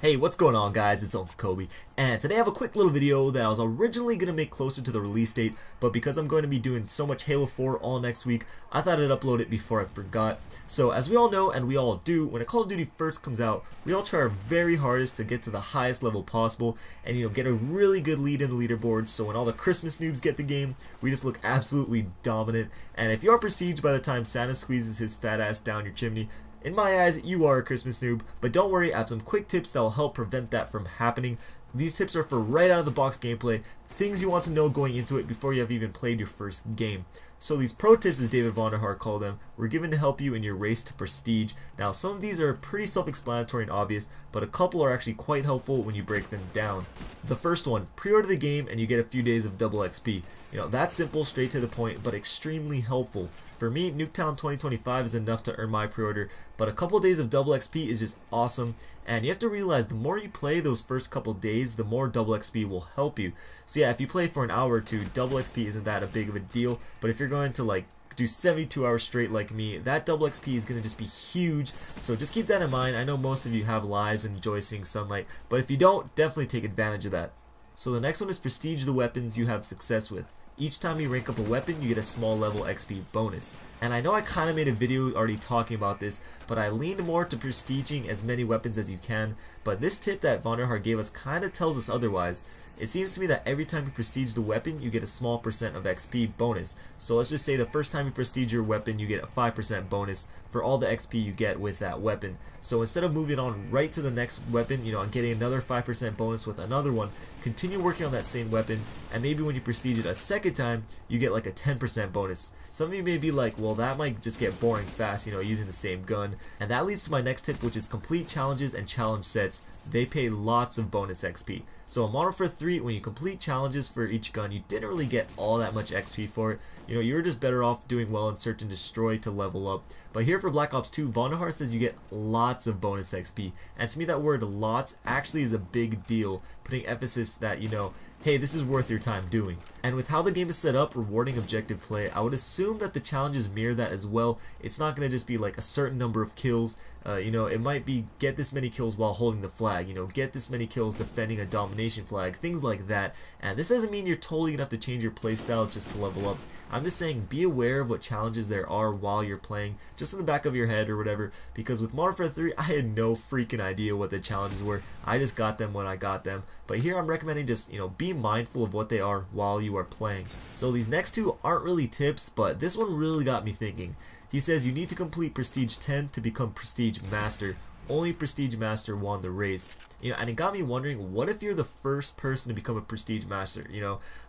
Hey, what's going on guys? It's Uncle Kobe, and today I have a quick little video that I was originally going to make closer to the release date, but because I'm going to be doing so much Halo 4 all next week, I thought I'd upload it before I forgot. So as we all know, and we all do, when a Call of Duty first comes out, we all try our very hardest to get to the highest level possible and get a really good lead in the leaderboards, so when all the Christmas noobs get the game, we just look absolutely dominant. And if you are prestige by the time Santa squeezes his fat ass down your chimney, in my eyes, you are a Christmas noob, but don't worry, I have some quick tips that will help prevent that from happening. These tips are for right out of the box gameplay, things you want to know going into it before you have even played your first game. So these pro tips, as David Vonderhaar called them, were given to help you in your race to prestige. Now some of these are pretty self-explanatory and obvious, but a couple are actually quite helpful when you break them down. The first one, pre-order the game and you get a few days of double XP. That's simple, straight to the point, but extremely helpful. For me, Nuketown 2025 is enough to earn my pre-order, but a couple days of double XP is just awesome, and you have to realize the more you play those first couple days, the more double XP will help you. So yeah, if you play for an hour or two, double XP isn't that a big of a deal, but if you're going to do 72 hours straight like me, that double XP is going to just be huge, so just keep that in mind. I know most of you have lives and enjoy seeing sunlight, but if you don't, definitely take advantage of that. So the next one is prestige the weapons you have success with. Each time you rank up a weapon, you get a small level XP bonus. And I know I kind of made a video already talking about this, but I leaned more to prestiging as many weapons as you can, but this tip that Vonderhaar gave us kind of tells us otherwise. It seems to me that every time you prestige the weapon, you get a small percent of XP bonus. So let's just say the first time you prestige your weapon, you get a 5% bonus for all the XP you get with that weapon. So instead of moving on right to the next weapon, and getting another 5% bonus with another one, continue working on that same weapon, and maybe when you prestige it a second time, you get like a 10% bonus. Some of you may be like, well, that might just get boring fast, using the same gun. And that leads to my next tip, which is complete challenges and challenge sets. They pay lots of bonus XP. So in Modern Warfare 3, when you complete challenges for each gun, you didn't really get all that much XP for it. You were just better off doing well in Search and Destroy to level up. But here for Black Ops 2, Vonderhaar says you get lots of bonus XP. And to me that word lots actually is a big deal, putting emphasis that, hey, this is worth your time doing. And with how the game is set up, rewarding objective play, I would assume that the challenges mirror that as well. It's not going to just be like a certain number of kills. It might be get this many kills while holding the flag, get this many kills defending a domination flag, things like that. And this doesn't mean you're totally going to have to change your playstyle just to level up. I'm just saying be aware of what challenges there are while you're playing, just in the back of your head or whatever, because with Modern Warfare 3, I had no freaking idea what the challenges were. I just got them when I got them. But here I'm recommending just, be mindful of what they are while you are playing. So these next two aren't really tips, but this one really got me thinking. He says you need to complete Prestige 10 to become Prestige Master. Only Prestige Master won the race. And it got me wondering, what if you're the first person to become a Prestige Master?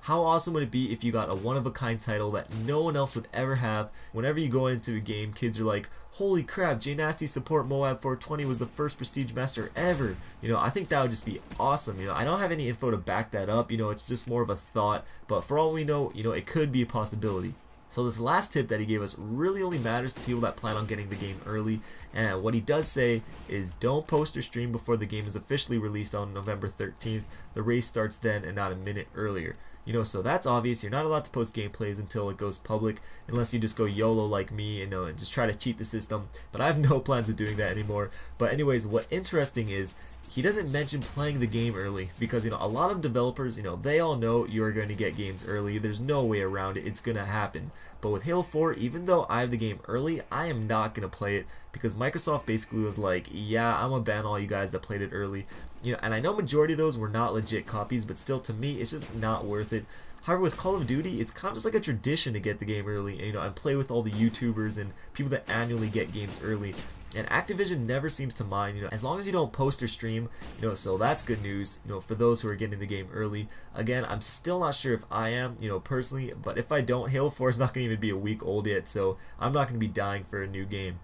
How awesome would it be if you got a one-of-a-kind title that no one else would ever have? Whenever you go into a game, kids are like, holy crap, J Nasty Support Moab 420 was the first Prestige Master ever. I think that would just be awesome. I don't have any info to back that up. It's just more of a thought. But for all we know, it could be a possibility. So this last tip that he gave us really only matters to people that plan on getting the game early, and what he does say is don't post or stream before the game is officially released on November 13th. The race starts then and not a minute earlier. So that's obvious. You're not allowed to post gameplays until it goes public, unless you just go YOLO like me and just try to cheat the system, but I have no plans of doing that anymore. But anyways, what interesting is, he doesn't mention playing the game early because a lot of developers, they all know you're going to get games early. There's no way around it. It's going to happen. But with Halo 4, even though I have the game early, I am not going to play it because Microsoft basically was like, yeah, I'm going to ban all you guys that played it early. And I know majority of those were not legit copies, but still to me, it's just not worth it. However, with Call of Duty, it's kind of just like a tradition to get the game early, and play with all the YouTubers and people that annually get games early. And Activision never seems to mind, as long as you don't post or stream, so that's good news, for those who are getting the game early. Again, I'm still not sure if I am, personally, but if I don't, Halo 4 is not going to even be a week old yet, so I'm not going to be dying for a new game.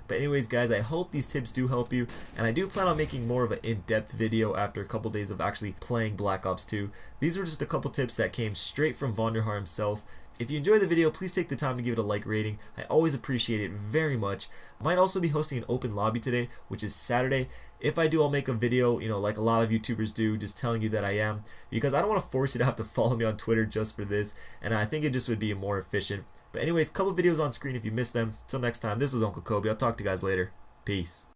But anyways guys, I hope these tips do help you, and I do plan on making more of an in-depth video after a couple days of actually playing Black Ops 2. These were just a couple tips that came straight from Vonderhaar himself. If you enjoyed the video, please take the time to give it a like rating. I always appreciate it very much. I might also be hosting an open lobby today, which is Saturday. If I do, I'll make a video, like a lot of YouTubers do, just telling you that I am, because I don't want to force you to have to follow me on Twitter just for this, and I think it just would be more efficient. But anyways, couple videos on screen if you missed them. Till next time, this is Uncle Kobe. I'll talk to you guys later. Peace.